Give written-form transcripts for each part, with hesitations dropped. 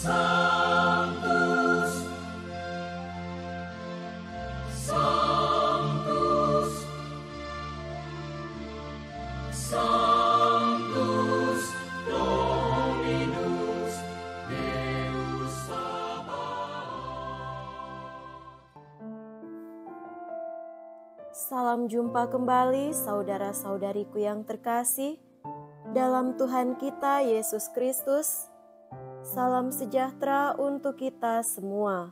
Sanctus, Sanctus, Sanctus Dominus Deus Sabaoth. Salam jumpa kembali saudara-saudariku yang terkasih dalam Tuhan kita Yesus Kristus. Salam sejahtera untuk kita semua.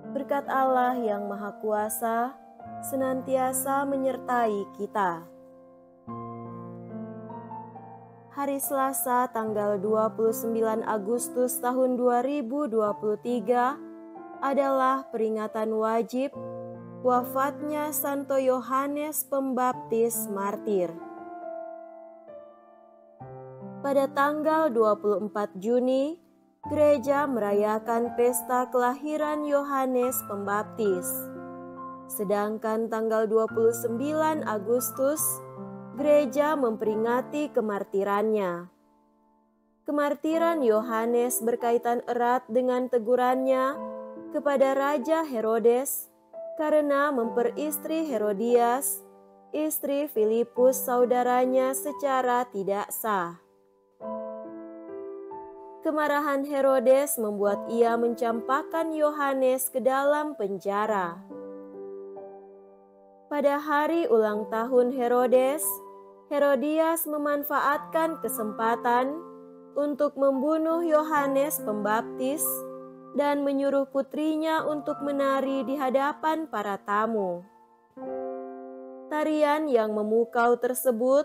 Berkat Allah yang Maha Kuasa senantiasa menyertai kita. Hari Selasa tanggal 29 Agustus tahun 2023 adalah peringatan wajib wafatnya Santo Yohanes Pembaptis Martir. Pada tanggal 24 Juni, gereja merayakan pesta kelahiran Yohanes Pembaptis. Sedangkan tanggal 29 Agustus, gereja memperingati kemartirannya. Kemartiran Yohanes berkaitan erat dengan tegurannya kepada Raja Herodes karena memperistri Herodias, istri Filipus saudaranya secara tidak sah. Kemarahan Herodes membuat ia mencampakkan Yohanes ke dalam penjara. Pada hari ulang tahun Herodes, Herodias memanfaatkan kesempatan untuk membunuh Yohanes Pembaptis dan menyuruh putrinya untuk menari di hadapan para tamu. Tarian yang memukau tersebut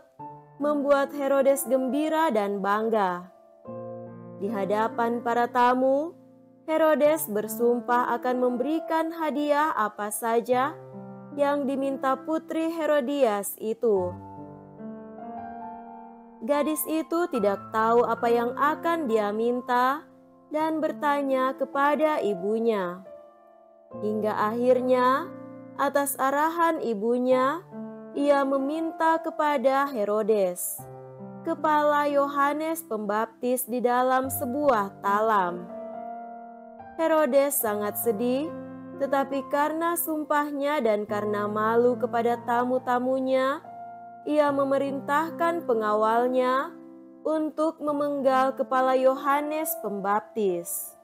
membuat Herodes gembira dan bangga. Di hadapan para tamu, Herodes bersumpah akan memberikan hadiah apa saja yang diminta putri Herodias itu. Gadis itu tidak tahu apa yang akan dia minta dan bertanya kepada ibunya. Hingga akhirnya, atas arahan ibunya, ia meminta kepada Herodes kepala Yohanes Pembaptis di dalam sebuah talam. Herodes sangat sedih, tetapi karena sumpahnya dan karena malu kepada tamu-tamunya, ia memerintahkan pengawalnya untuk memenggal kepala Yohanes Pembaptis.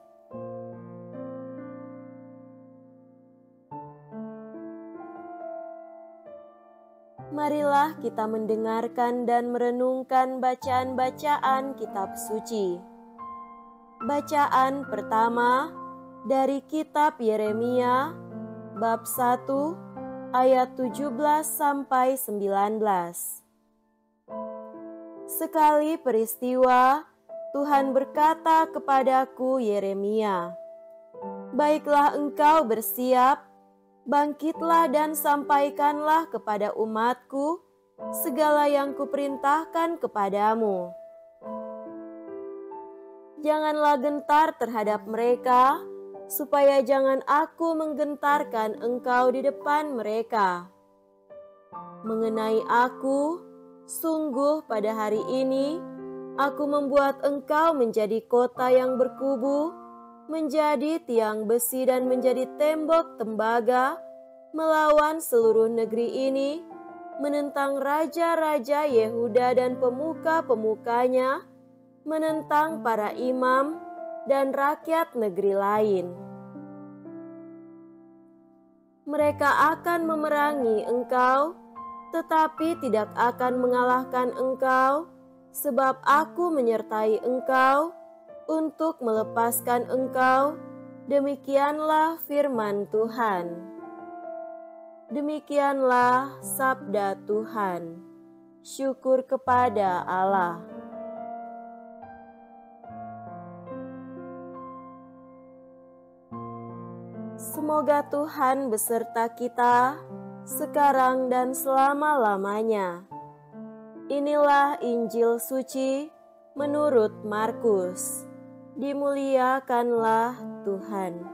Marilah kita mendengarkan dan merenungkan bacaan-bacaan kitab suci. Bacaan pertama dari kitab Yeremia bab 1 ayat 17 sampai 19. Sekali peristiwa, Tuhan berkata kepadaku, Yeremia, "Baiklah engkau bersiap, bangkitlah dan sampaikanlah kepada umatku segala yang kuperintahkan kepadamu. Janganlah gentar terhadap mereka, supaya jangan aku menggentarkan engkau di depan mereka. Mengenai aku, sungguh pada hari ini, aku membuat engkau menjadi kota yang berkubu, menjadi tiang besi dan menjadi tembok tembaga, melawan seluruh negeri ini, menentang raja-raja Yehuda dan pemuka-pemukanya, menentang para imam dan rakyat negeri lain. Mereka akan memerangi engkau, tetapi tidak akan mengalahkan engkau, sebab aku menyertai engkau untuk melepaskan engkau. Demikianlah firman Tuhan." Demikianlah sabda Tuhan. Syukur kepada Allah. Semoga Tuhan beserta kita sekarang dan selama-lamanya. Inilah Injil suci menurut Markus. Dimuliakanlah Tuhan.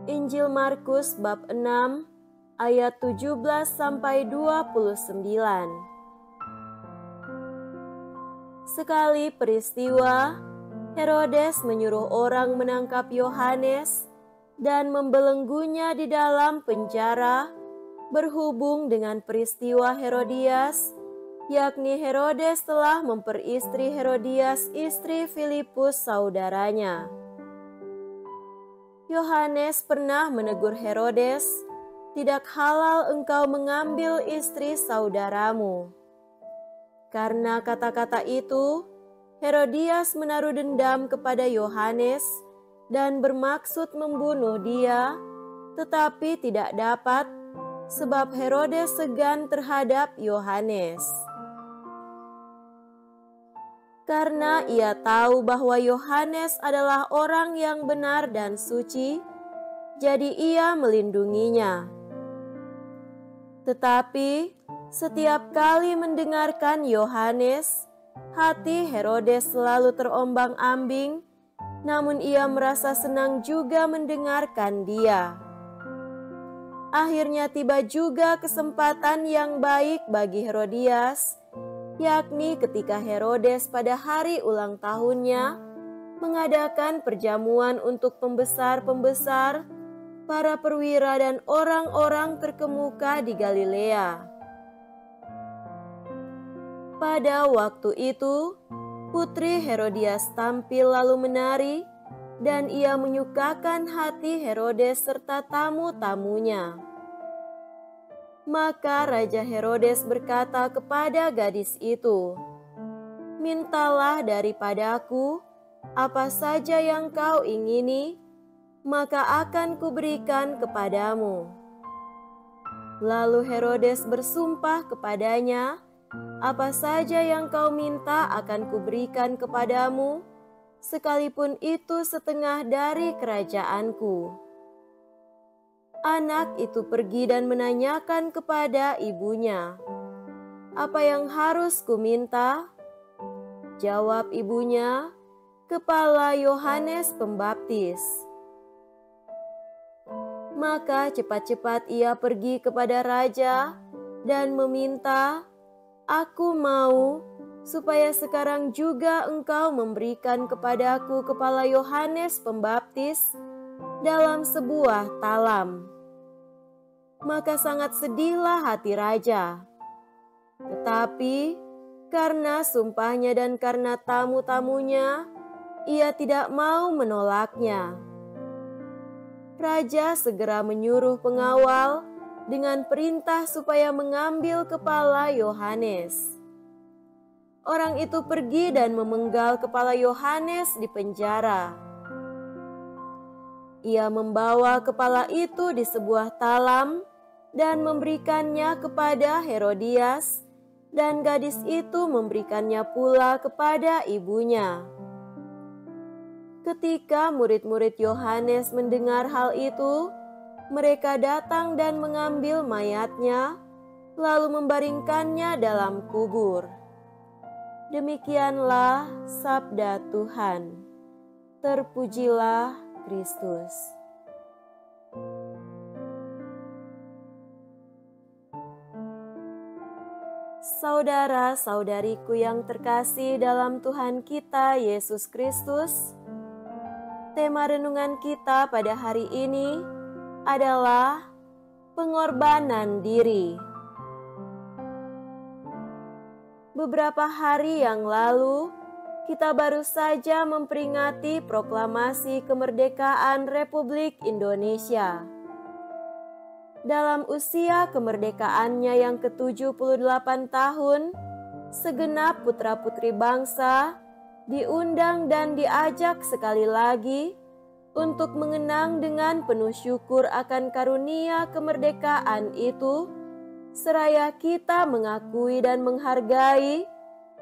Injil Markus bab 6 ayat 17 sampai 29. Sekali peristiwa, Herodes menyuruh orang menangkap Yohanes dan membelenggunya di dalam penjara berhubung dengan peristiwa Herodias, yakni Herodes telah memperistri Herodias istri Filipus saudaranya. Yohanes pernah menegur Herodes, "Tidak halal engkau mengambil istri saudaramu." Karena kata-kata itu, Herodias menaruh dendam kepada Yohanes dan bermaksud membunuh dia, tetapi tidak dapat sebab Herodes segan terhadap Yohanes. Karena ia tahu bahwa Yohanes adalah orang yang benar dan suci, jadi ia melindunginya. Tetapi setiap kali mendengarkan Yohanes, hati Herodes selalu terombang-ambing, namun ia merasa senang juga mendengarkan dia. Akhirnya tiba juga kesempatan yang baik bagi Herodias, yakni ketika Herodes pada hari ulang tahunnya mengadakan perjamuan untuk pembesar-pembesar, para perwira dan orang-orang terkemuka di Galilea. Pada waktu itu, putri Herodias tampil lalu menari, dan ia menyukakan hati Herodes serta tamu-tamunya. Maka Raja Herodes berkata kepada gadis itu, "Mintalah daripadaku apa saja yang kau ingini, maka akan kuberikan kepadamu." Lalu Herodes bersumpah kepadanya, "Apa saja yang kau minta akan kuberikan kepadamu, sekalipun itu setengah dari kerajaanku." Anak itu pergi dan menanyakan kepada ibunya, "Apa yang harus kuminta?" Jawab ibunya, "Kepala Yohanes Pembaptis." Maka cepat-cepat ia pergi kepada raja dan meminta, "Aku mau supaya sekarang juga engkau memberikan kepadaku kepala Yohanes Pembaptis dalam sebuah talam." Maka sangat sedihlah hati raja. Tetapi karena sumpahnya dan karena tamu-tamunya, ia tidak mau menolaknya. Raja segera menyuruh pengawal dengan perintah supaya mengambil kepala Yohanes. Orang itu pergi dan memenggal kepala Yohanes di penjara. Ia membawa kepala itu di sebuah talam dan memberikannya kepada Herodias, dan gadis itu memberikannya pula kepada ibunya. Ketika murid-murid Yohanes mendengar hal itu, mereka datang dan mengambil mayatnya, lalu membaringkannya dalam kubur. Demikianlah sabda Tuhan. Terpujilah Kristus. Saudara-saudariku yang terkasih dalam Tuhan kita Yesus Kristus, tema renungan kita pada hari ini adalah pengorbanan diri. Beberapa hari yang lalu, kita baru saja memperingati proklamasi kemerdekaan Republik Indonesia. Dalam usia kemerdekaannya yang ke-78 tahun, segenap putra-putri bangsa diundang dan diajak sekali lagi untuk mengenang dengan penuh syukur akan karunia kemerdekaan itu, seraya kita mengakui dan menghargai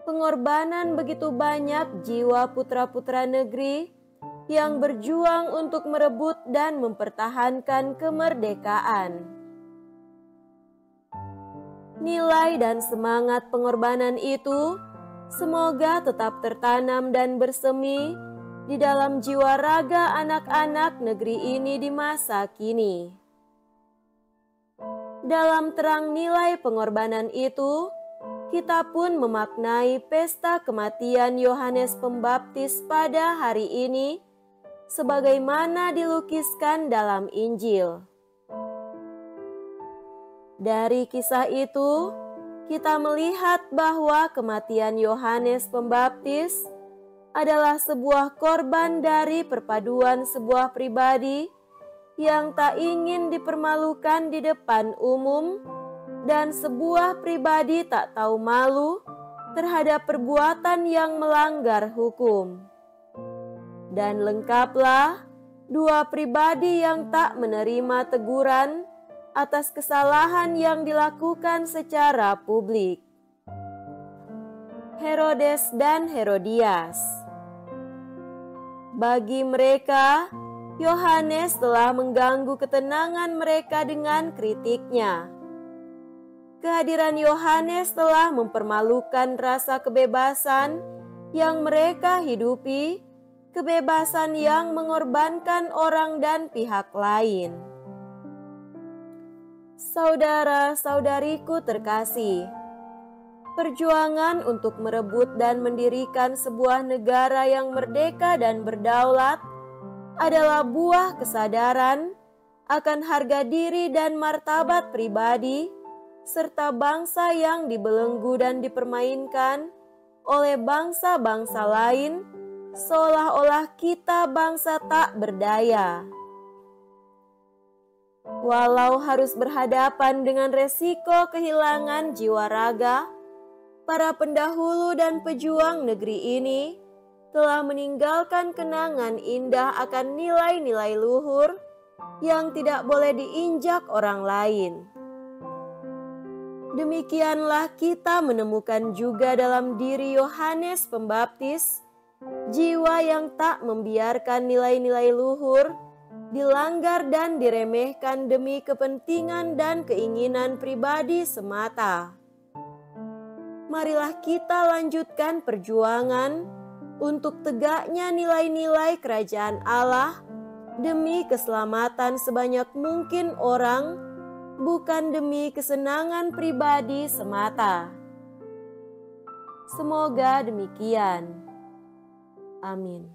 pengorbanan begitu banyak jiwa putra-putra negeri yang berjuang untuk merebut dan mempertahankan kemerdekaan. Nilai dan semangat pengorbanan itu semoga tetap tertanam dan bersemi di dalam jiwa raga anak-anak negeri ini di masa kini. Dalam terang nilai pengorbanan itu, kita pun memaknai pesta kematian Yohanes Pembaptis pada hari ini sebagaimana dilukiskan dalam Injil. Dari kisah itu, kita melihat bahwa kematian Yohanes Pembaptis adalah sebuah korban dari perpaduan sebuah pribadi yang tak ingin dipermalukan di depan umum dan sebuah pribadi tak tahu malu terhadap perbuatan yang melanggar hukum. Dan lengkaplah dua pribadi yang tak menerima teguran atas kesalahan yang dilakukan secara publik. Herodes dan Herodias. Bagi mereka, Yohanes telah mengganggu ketenangan mereka dengan kritiknya. Kehadiran Yohanes telah mempermalukan rasa kebebasan yang mereka hidupi, kebebasan yang mengorbankan orang dan pihak lain. Saudara-saudariku terkasih, perjuangan untuk merebut dan mendirikan sebuah negara yang merdeka dan berdaulat adalah buah kesadaran akan harga diri dan martabat pribadi, serta bangsa yang dibelenggu dan dipermainkan oleh bangsa-bangsa lain, seolah-olah kita bangsa tak berdaya. Walau harus berhadapan dengan resiko kehilangan jiwa raga, para pendahulu dan pejuang negeri ini telah meninggalkan kenangan indah akan nilai-nilai luhur yang tidak boleh diinjak orang lain. Demikianlah kita menemukan juga dalam diri Yohanes Pembaptis, jiwa yang tak membiarkan nilai-nilai luhur dilanggar dan diremehkan demi kepentingan dan keinginan pribadi semata. Marilah kita lanjutkan perjuangan untuk tegaknya nilai-nilai kerajaan Allah demi keselamatan sebanyak mungkin orang, bukan demi kesenangan pribadi semata. Semoga demikian. Amin.